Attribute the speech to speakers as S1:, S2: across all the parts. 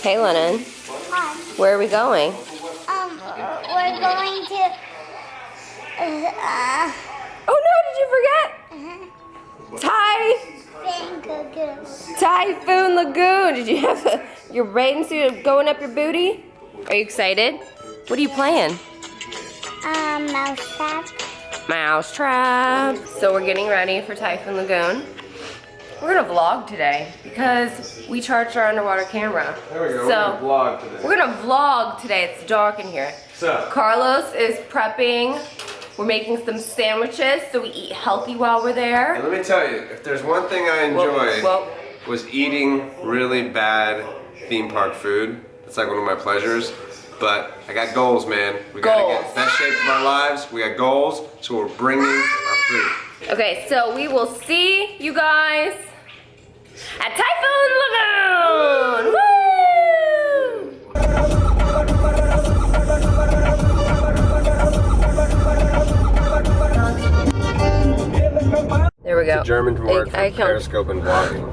S1: Hey, Lennon.
S2: Hi.
S1: Where are we going?
S2: We're going to.
S1: Oh no! Did you forget? Typhoon Lagoon. Did you have your bathing suit going up your booty? Are you excited? What are you playing?
S2: Mousetrap.
S1: Mousetrap. So we're getting ready for Typhoon Lagoon. We're gonna vlog today because we charged our underwater camera.
S3: There we go.
S1: So
S3: we're gonna vlog today.
S1: We're gonna vlog today. It's dark in here.
S3: So
S1: Carlos is prepping. We're making some sandwiches so we eat healthy while we're there.
S3: and let me tell you, if there's one thing I enjoy was eating really bad theme park food. It's like one of my pleasures. But I got goals, man. We gotta get best shape of our lives. We got goals, so we're bringing our food.
S1: Okay, so we will see you guys at Typhoon Lagoon! Woo! There we go.
S3: It's a German word for periscope and vlogging.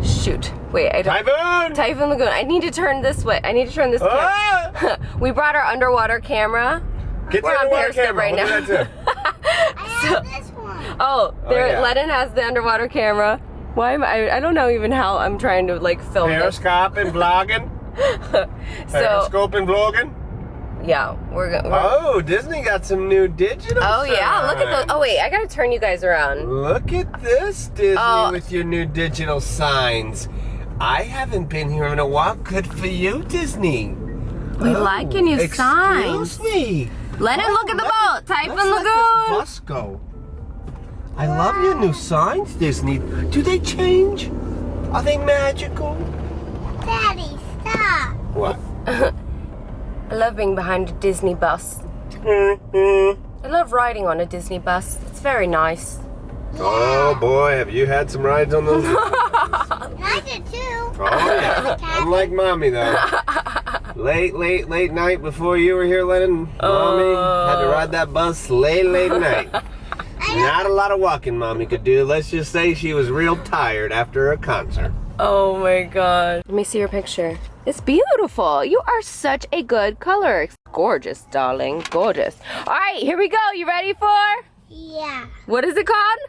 S1: Shoot. Wait, I don't. Typhoon Lagoon. I need to turn this way. I need to turn this camera. We brought our underwater camera.
S3: Get
S1: We're
S3: the
S1: on
S3: underwater
S1: Periscope
S3: camera.
S1: right now.
S2: I have this one.
S1: Lennon has the underwater camera. Why am I don't know even how I'm trying to like film
S3: Periscope and vlogging.
S1: this.
S3: Periscope and vlogging.
S1: Yeah, we're
S3: Oh, Disney got some new digital.
S1: Oh yeah, look at
S3: signs.
S1: those. Oh wait, I gotta turn you guys around.
S3: Look at this, Disney,
S1: Oh.
S3: with your new digital signs. I haven't been here in a while. Good for you, Disney.
S1: We like your new signs.
S3: Excuse me.
S1: Lennon, look at the boat. Typhoon
S3: Let's let this
S1: Lagoon.
S3: bus go. I love your new signs, Disney. Do they change? Are they magical?
S2: Daddy, stop.
S3: What?
S1: I love being behind a Disney bus. I love riding on a Disney bus. It's very nice.
S3: Oh boy, have you had some rides on those?
S2: I did too.
S3: Oh yeah. Unlike mommy though. Late night before you were here, Lennon. Mommy had to ride that bus late night. Not a lot of walking mommy could do. Let's just say she was real tired after a concert.
S1: Oh my god. Let me see your picture. It's beautiful. You are such a good color. It's gorgeous, darling. Gorgeous. All right, here we go. You ready for?
S2: Yeah.
S1: What is it called?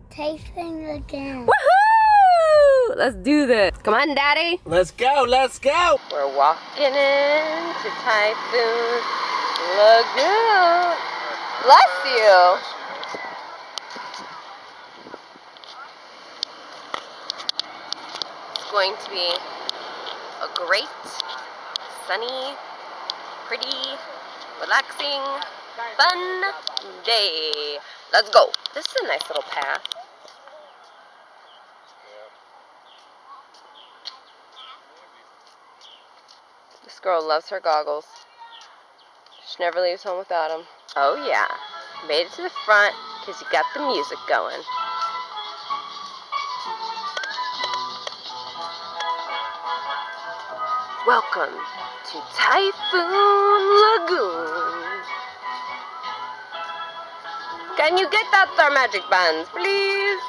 S2: Tasting again.
S1: Woohoo! Let's do this. Come on, Daddy.
S3: Let's go, let's go.
S1: We're walking into Typhoon Lagoon. Bless you. It's going to be a great, sunny, pretty, relaxing, fun day. Let's go. This is a nice little path. This girl loves her goggles. She never leaves home without them. Oh yeah. Made it to the front because you got the music going. Welcome to Typhoon Lagoon. Can you get out our magic bands, please?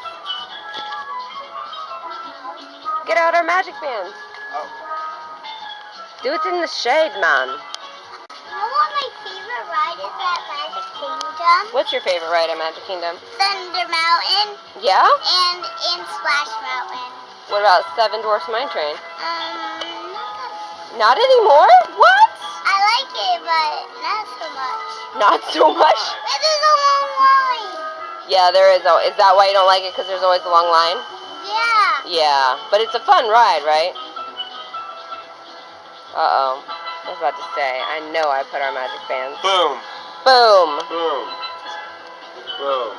S1: Get out our magic bands. Do it in the shade, man.
S2: You know what my favorite ride is at Magic Kingdom?
S1: What's your favorite ride at Magic Kingdom?
S2: Thunder Mountain
S1: Yeah?
S2: and Splash Mountain.
S1: What about Seven Dwarfs Mine Train?
S2: Not
S1: Not anymore? What?
S2: I like it, but not so much.
S1: Not so much?
S2: This is a long line.
S1: Yeah, there is. Is that why you don't like it? Because there's always a long line?
S2: Yeah.
S1: Yeah, but it's a fun ride, right? Uh-oh. I was about to say, I know I put our magic bands.
S3: Boom,
S1: Boom.
S3: boom, boom.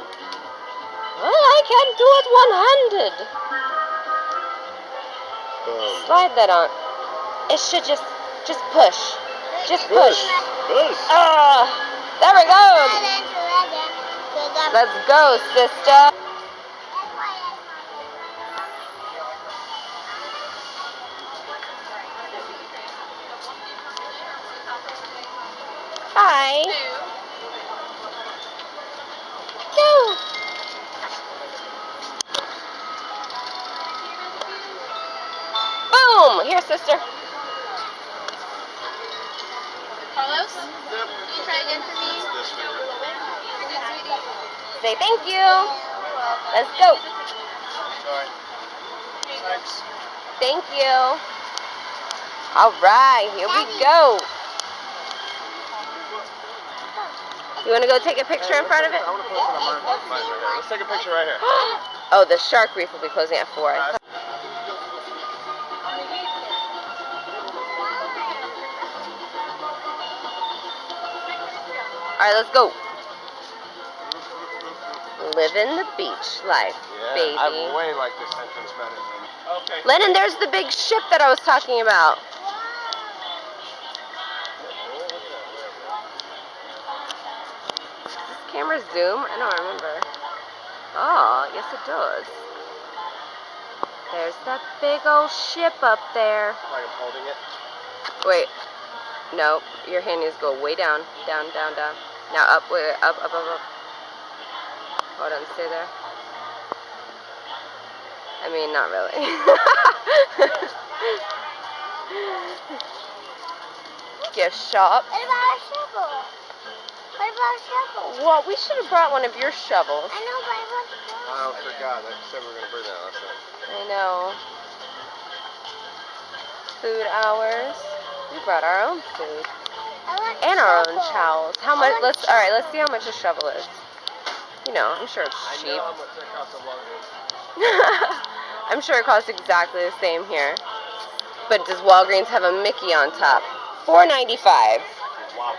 S1: Well, I can't do it one-handed.
S3: Boom.
S1: Slide that on. It should just push. Just push.
S3: Push.
S1: There we go. Let's go, sister. Hi. Go. boom. Here, sister.
S2: Carlos, can you try again for me?
S1: Say thank you. Let's go.
S3: Sorry. Thanks.
S1: Thank you. All right, here we go. You want to go take a picture in front of it?
S3: I want to post it on mine right here. Let's take a picture right here.
S1: Oh, the shark reef will be closing at 4. All right, let's go. Living the beach life, baby.
S3: I way like this entrance better than. Okay.
S1: Lennon, there's the big ship that I was talking about. Does this camera zoom? I don't remember. Oh, yes it does. There's that big old ship up there.
S3: Like I'm holding it.
S1: Wait. No, your hand needs to go way down. Down, down, down. Now up, wait, up, up, up, up. Hold on, stay there. I mean, not really. Gift shop.
S2: What about a shovel? What about a shovel?
S1: Well, we should have brought one of your shovels.
S2: I know, but I want to go.
S3: I forgot. I said we were gonna bring that last time.
S1: I know. Food hours. We brought our own food.
S2: I want
S1: And
S2: a
S1: our own
S2: shovel.
S1: towels. How much? Alright, let's see how much a shovel is. You know, I'm sure it's
S3: I
S1: cheap.
S3: know how much that costs a Walgreens.
S1: I'm sure it costs exactly the same here. But does Walgreens have a Mickey on top? $4.95.
S3: Wow.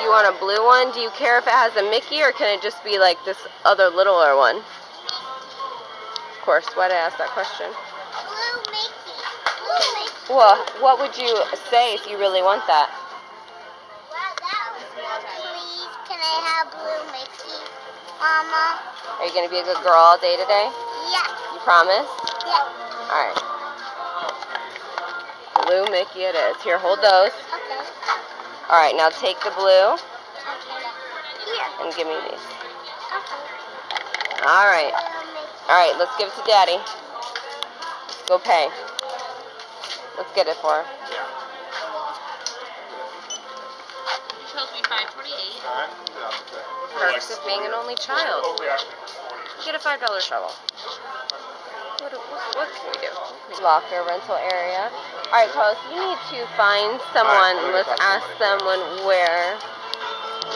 S1: You want a blue one? Do you care if it has a Mickey or can it just be like this other littler one? Of course, why did I ask that question?
S2: Blue Mickey. Blue Mickey.
S1: Well, what would you say if you really want that?
S2: Wow, that was good. Please, can I have blue Mickey, Mama?
S1: Are you going to be a good girl all day today?
S2: Yeah.
S1: You promise?
S2: Yeah.
S1: Alright. Blue Mickey it is. Here, hold those.
S2: Okay.
S1: Alright, now take the blue
S2: Okay. Here.
S1: and give me these.
S2: Okay.
S1: Alright.
S2: Blue Mickey.
S1: Alright, let's give it to Daddy. Let's go pay. Let's get it for her.
S3: Yeah.
S4: You chose me 528.
S3: All right. Yeah.
S1: Perks of being an only child. Get a $5 shovel. What can we do? Locker rental area. Alright, Carlos, you need to find someone. Let's ask someone where.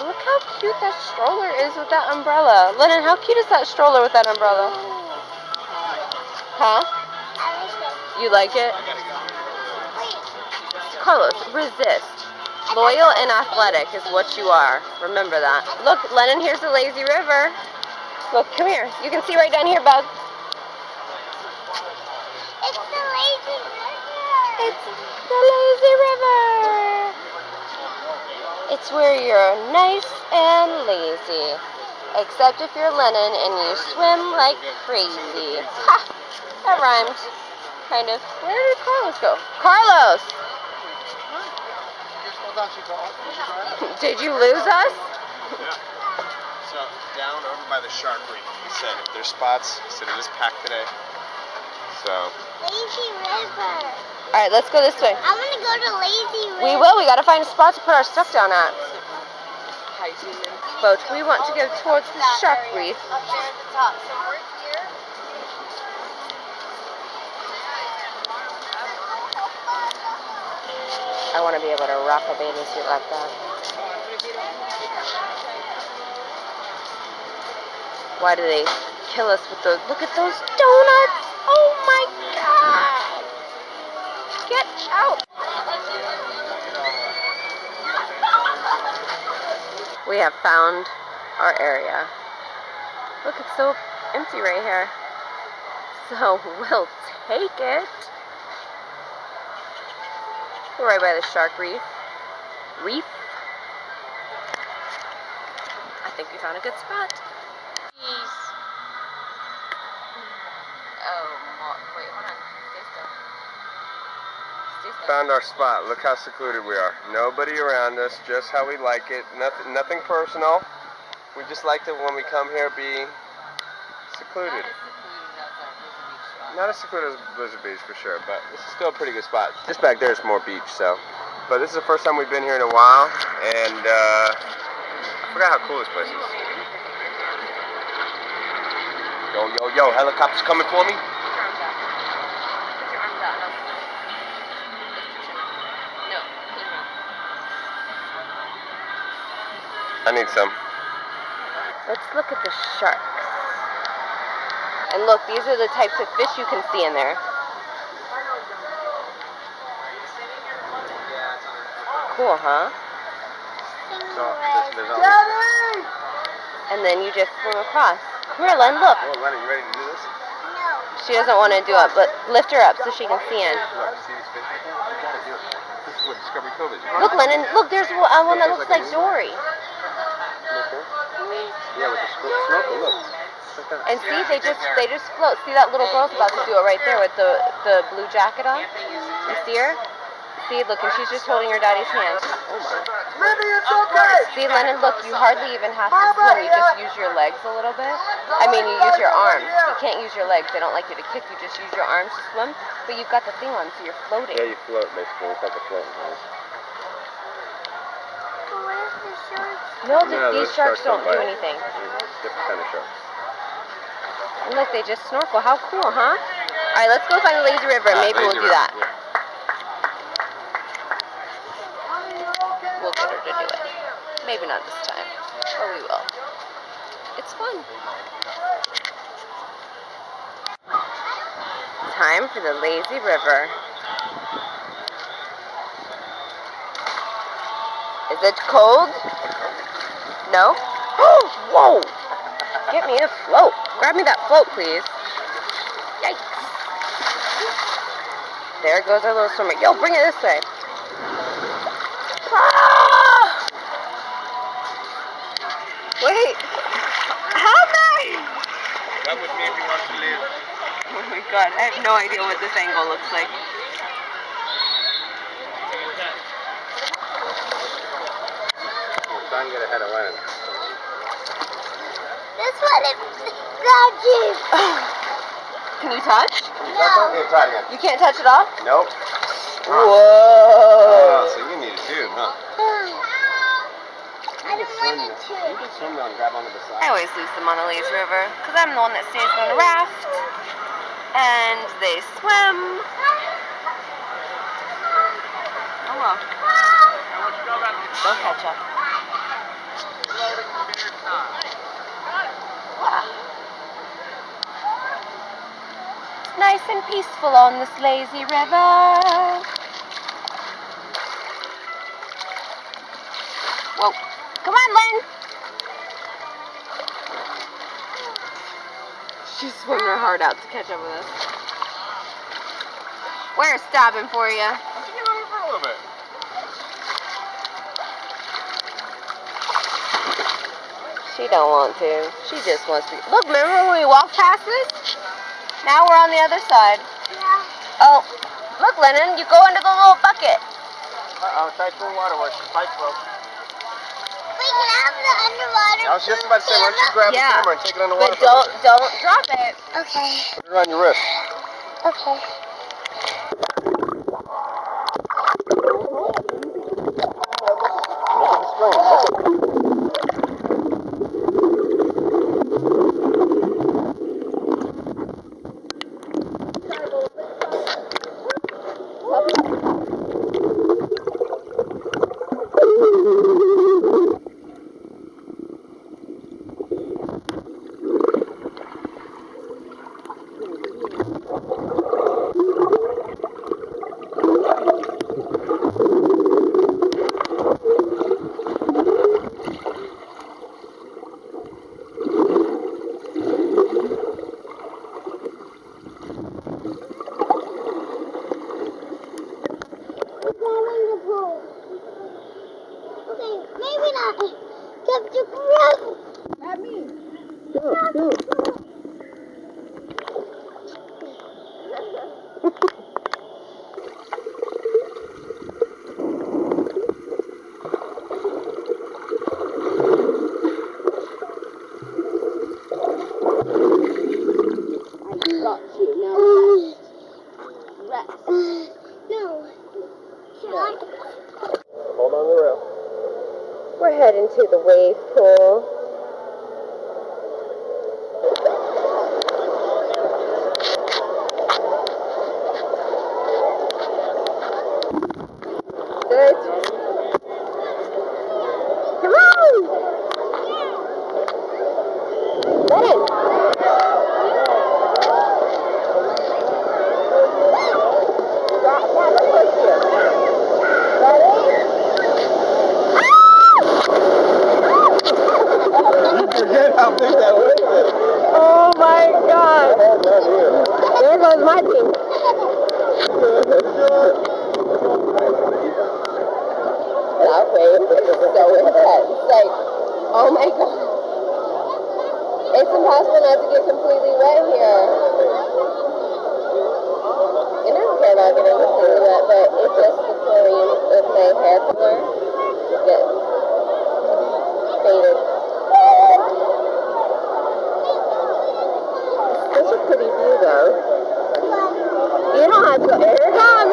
S1: Look how cute that stroller is with that umbrella. Lennon, how cute is that stroller with that umbrella? Huh?
S2: I like it.
S1: You like it?
S2: Wait.
S1: Carlos, resist. Loyal and athletic is what you are. Remember that. Look, Lennon, here's the lazy river. Look, come here. You can see right down here, bud.
S2: It's the lazy river.
S1: It's the lazy river. It's where you're nice and lazy. Except if you're Lennon and you swim like crazy. Ha! That rhymed. Kind of. Where did Carlos go? Carlos! Did you lose us?
S3: Yeah. So down over by the shark reef, he said if there's spots, he said it is packed today. So
S2: Lazy river.
S1: Alright, let's go this way.
S2: I want to go to lazy river.
S1: We will. We gotta find a spot to put our stuff down at. But we want to go towards the shark reef.
S2: Up there at the top. So we're here.
S1: I want to be able to rock a bathing suit like that. Why do they kill us with those? Look at those donuts! Oh my god! Get out! We have found our area. Look, it's so empty right here. So we'll take it. We're right by the shark reef. Reef? I think we found a good spot. Jeez. Oh, wait, hold on. Stay still. Stay still.
S3: found our spot. Look how secluded we are. Nobody around us, just how we like it. Nothing personal. We just like to, when we come here, be secluded. Not as secluded as Blizzard Beach for sure, but this is still a pretty good spot. Just back there is more beach, so. But this is the first time we've been here in a while, and I forgot how cool this place is. Yo, yo, yo, helicopters coming for me?
S1: Put your arms out. No.
S3: I need some.
S1: Let's look at the sharks. And look, these are the types of fish you can see in there. Cool, huh? And then you just swim across. Come here, Len, look.
S3: Oh, Lenny, you ready to do this?
S2: No.
S1: She doesn't want to do it, but lift her up so she can see in.
S3: Look, see these fish right there? You gotta do it. This is what Discovery Cove is.
S1: Look, Lennon, look, there's one that looks like Dory.
S3: Yeah, with the snorkel, look.
S1: And see, they just float. See that little girl's about to do it right there with the blue jacket on? You see her? See, look, and she's just holding her daddy's hand. Oh my. See, Lennon, look, you hardly even have to swim. You just use your legs a little bit. I mean, you use your arms. You can't use your legs. They don't like you to kick. You just use your arms to swim. But you've got the thing on, so you're floating.
S3: Yeah, you float, basically. It's like a floating house.
S2: Where's the shark?
S1: No, these sharks don't do
S3: bite.
S1: anything.
S3: Different kind of sharks.
S1: And look, they just snorkel. How cool, huh? All right, let's go find the lazy river. Maybe we'll do that.
S3: Yeah.
S1: We'll get her to do it. Maybe not this time, but we will. It's fun. Time for the lazy river. Is it cold? No? Whoa! Get me a float. Grab me that float, please. Yikes. There goes our little swimmer. Yo, bring it this way. Ah! Wait. Help me!
S3: Come with me if you want to live.
S1: Oh my god, I have no idea what this angle looks like.
S3: We're trying to get ahead of land.
S2: This one is dodgy.
S1: Can you touch?
S3: Here, try it again.
S1: You can't touch it off?
S3: Nope.
S1: Whoa!
S3: Oh, so you need it too, huh?
S2: I don't want it to.
S3: You can swim down and grab onto the side.
S1: I always lose them on the lazy river because I'm the one that stays on a raft and they swim. Oh well. Don't catch up. Wow. It's nice and peaceful on this lazy river. Whoa. Come on, Lynn. She's swimming her heart out to catch up with us. We're stopping for you.
S3: Let's get on here for a little bit.
S1: She don't want to. She just wants to. Look, remember when we walked past this? Now we're on the other side.
S2: Yeah.
S1: Oh, look, Lennon, you go into the little bucket.
S3: Try full water where the pipe broke.
S2: We can have the underwater.
S3: I was just about to say, why don't you grab the camera and take it underwater?
S1: But don't drop it.
S2: Okay.
S3: Put it around your wrist.
S2: Okay.
S3: Look at the screen. Look at
S2: Okay, maybe not. Captain Crow.
S3: Go, go.
S1: I got you. Now to the wave pool. Good. Come on! Lennon!
S3: Forget how big that wave is.
S1: Oh my God! There goes my team. That wave is so intense. Like, oh my God. It's impossible not to get completely wet here. And I don't care about getting completely wet, but it's just the chlorine of my hair color gets faded. Such a pretty view, though. You don't have to go. Here it comes.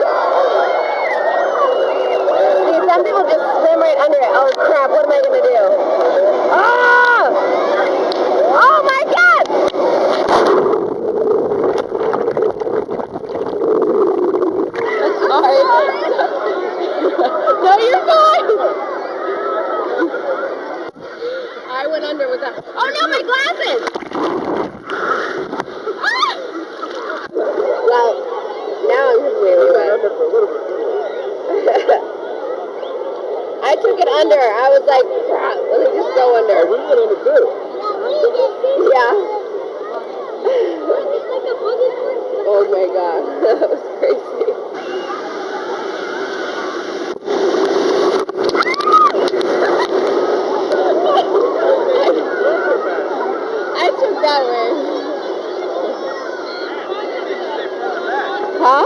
S1: See, some people just swim right under it. Oh crap! What am I gonna do? Oh! Oh my God! Sorry. No, you're fine. I went under with that. Oh no, my glasses! Well, now I'm completely wet. I took it under. I was like, crap, let me just go under.
S3: We went under too.
S1: Yeah. Oh my God, that was crazy. I took that way. Huh?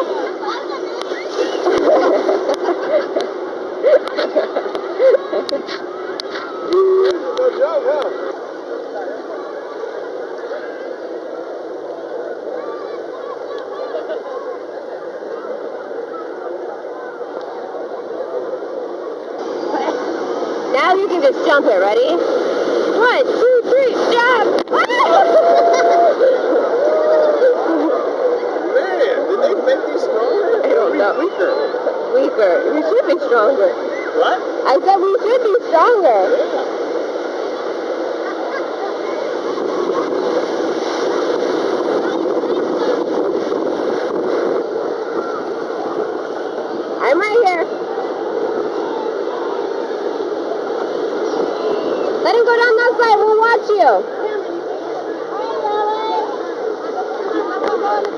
S3: Good job, huh?
S1: Now you can just jump it. Ready? 1, 2, 3, jump!
S3: Man, did they make these stronger?
S1: I don't know.
S3: Weaker.
S1: Weaker. We should be stronger.
S3: What?
S1: I said we should be stronger. I'm right here. Let him go down that side. We'll watch you.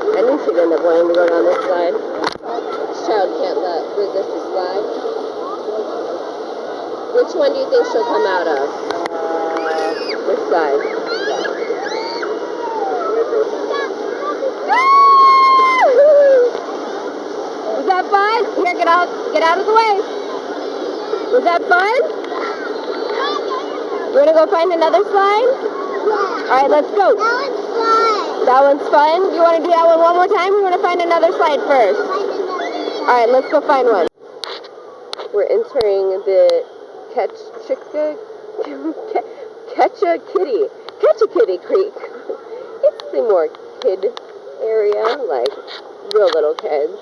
S1: I knew she'd end up wanting to go down this side. This child can't resist the slide. Which one do you think she'll come out of? Which side? Was that fun? Here, get out of the way. Was that fun? You wanna go find another slide?
S2: Yeah.
S1: Alright, let's go.
S2: That one's fun.
S1: That one's fun. You wanna do that one more time? You wanna find another slide first? Alright, let's go find one. We're entering the Ketchakitty Creek. It's the more kid area, like real little kids.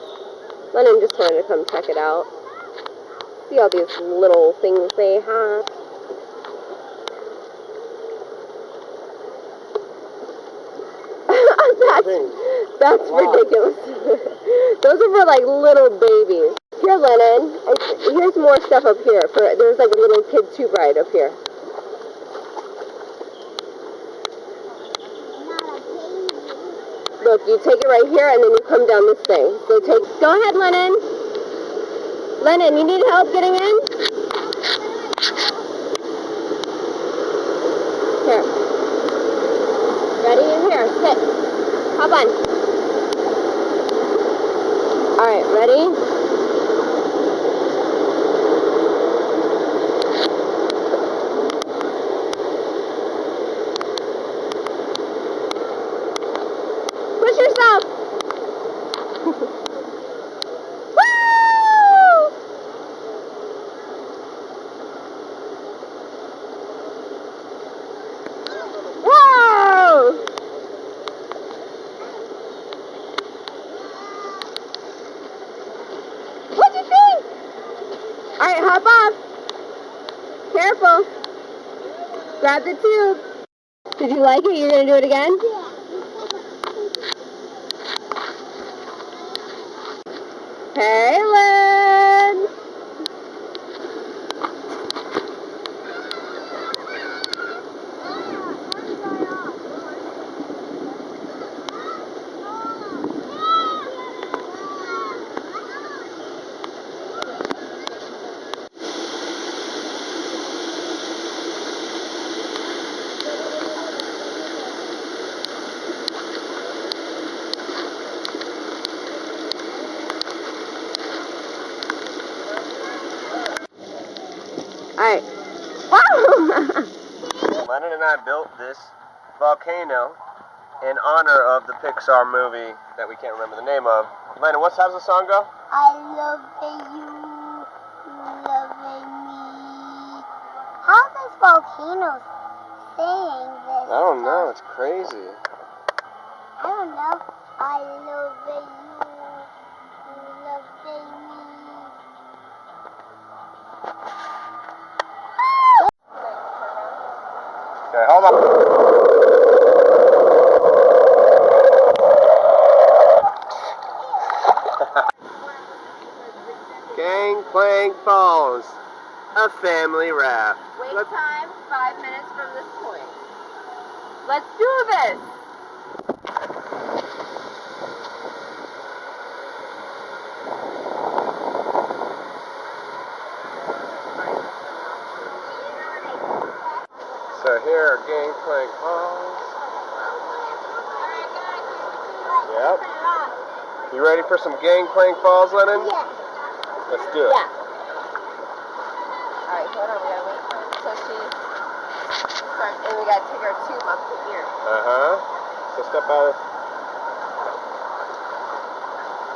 S1: Lennon just wanted to come check it out. See all these little things they have. That's ridiculous. Those are for like little babies. Here, Lennon. Here's more stuff up here. There's like a little kid tube ride up here. Look, you take it right here and then you come down this thing. So go ahead, Lennon. Lennon, you need help getting in? Here. Ready? Here, sit. Hop on. Alright, ready? Push yourself! Woo! drop off. Careful. Grab the tube. Did you like it? You're going to do it again? Hey, Lynn. Alright. Wow!
S3: Lennon and I built this volcano in honor of the Pixar movie that we can't remember the name of. Lennon, how's the song go?
S2: I love you, loving me. How does volcanoes sing this?
S3: I don't know, it's crazy.
S2: I don't know. I love you, loving me.
S3: Okay, hold on. Gangplank Falls, a family raft.
S1: Wait time, 5 minutes from this point. Let's do this.
S3: So here are Gangplank Falls. Yep. You ready for some Gangplank Falls, Lennon?
S2: Yeah.
S3: Let's do it.
S1: Yeah. Alright, hold on, we gotta wait until she starts, and we gotta take our tube up to here.
S3: Uh-huh. So step out of...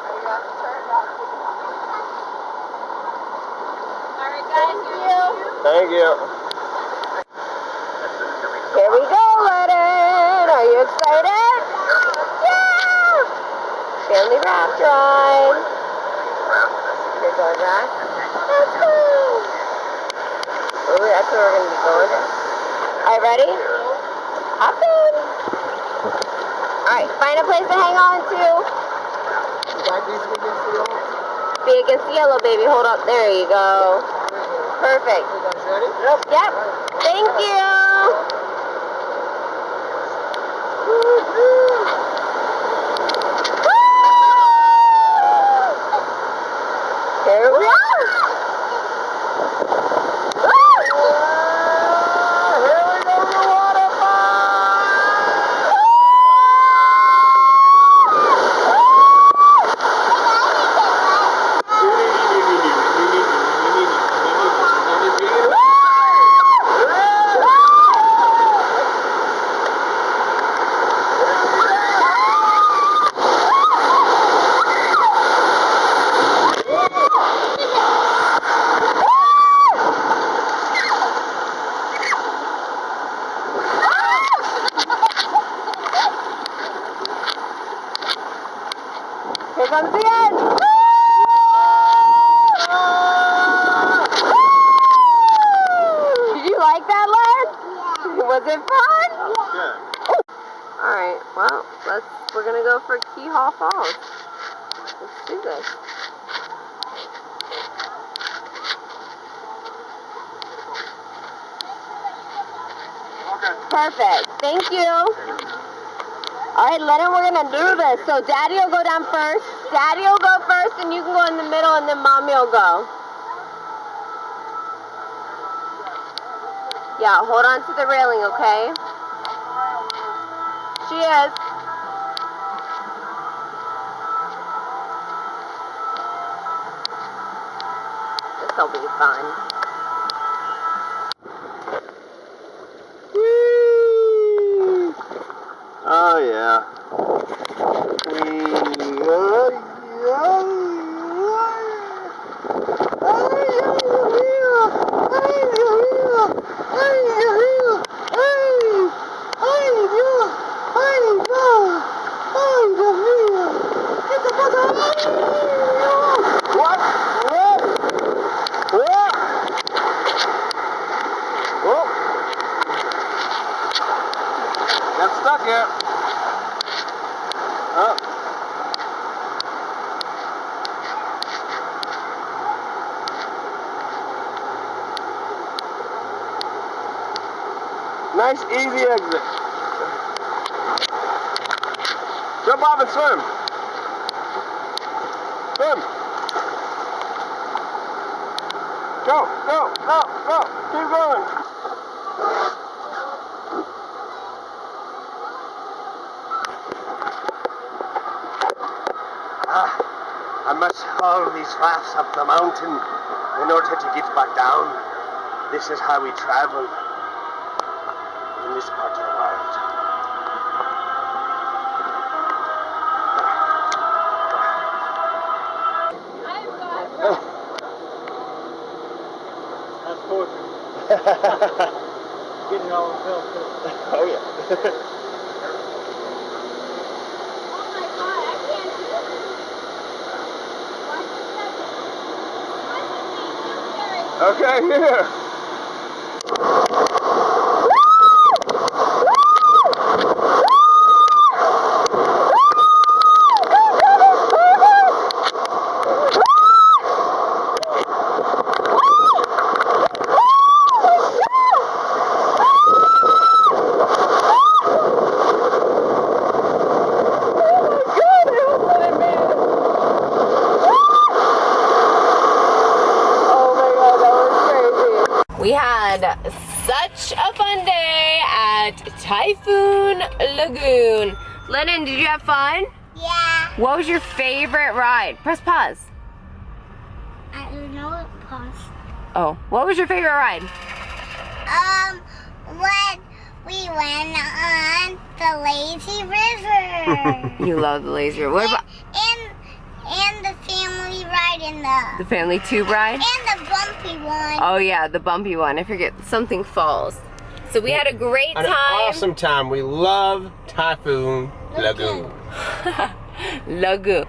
S1: Are you off the chart? Alright guys,
S3: Thank you.
S1: Here we go, Lennon! Are you excited? Yeah! Family raft ride. Here's our raft. Let's go! Ooh, that's where we're going to be going. Alright, ready? Hop in! Alright, find a place to hang on to. Be against the yellow, baby. Hold up. There you go. Perfect. Yep. Thank you. Here we are. Here we go to the Here comes the end. Did you like that, Len?
S2: Yeah.
S1: Was it fun?
S3: Good.
S1: Alright, well, we're gonna go for Key Haw Falls. Let's do this.
S3: Okay.
S1: Perfect. Thank you. Alright, Lennon, we're gonna do this. So Daddy will go down first. Daddy will go first, and you can go in the middle, and then Mommy will go. Yeah, hold on to the railing, okay? She is. This'll be fun.
S3: Oh yeah. What? Nice, easy exit. Jump off and swim. Swim. Go, go, go, go. Keep going. I must haul these rafts up the mountain in order to get back down. This is how we travel in this part of the world.
S5: That's poetry. Getting it all in film too.
S3: Oh yeah. Okay, here.
S1: We had such a fun day at Typhoon Lagoon. Lennon, did you have fun?
S2: Yeah.
S1: What was your favorite ride? Press pause.
S2: I don't know. Pause.
S1: Oh, what was your favorite ride?
S2: When we went on the lazy river.
S1: You love the laser. What about
S2: and the family ride in
S1: the family tube ride?
S2: and the bumpy one.
S1: Oh yeah, the bumpy one. I forget, something falls. So we had a great
S3: An
S1: time.
S3: awesome time. We love Typhoon Lagoon.
S1: Lagoon.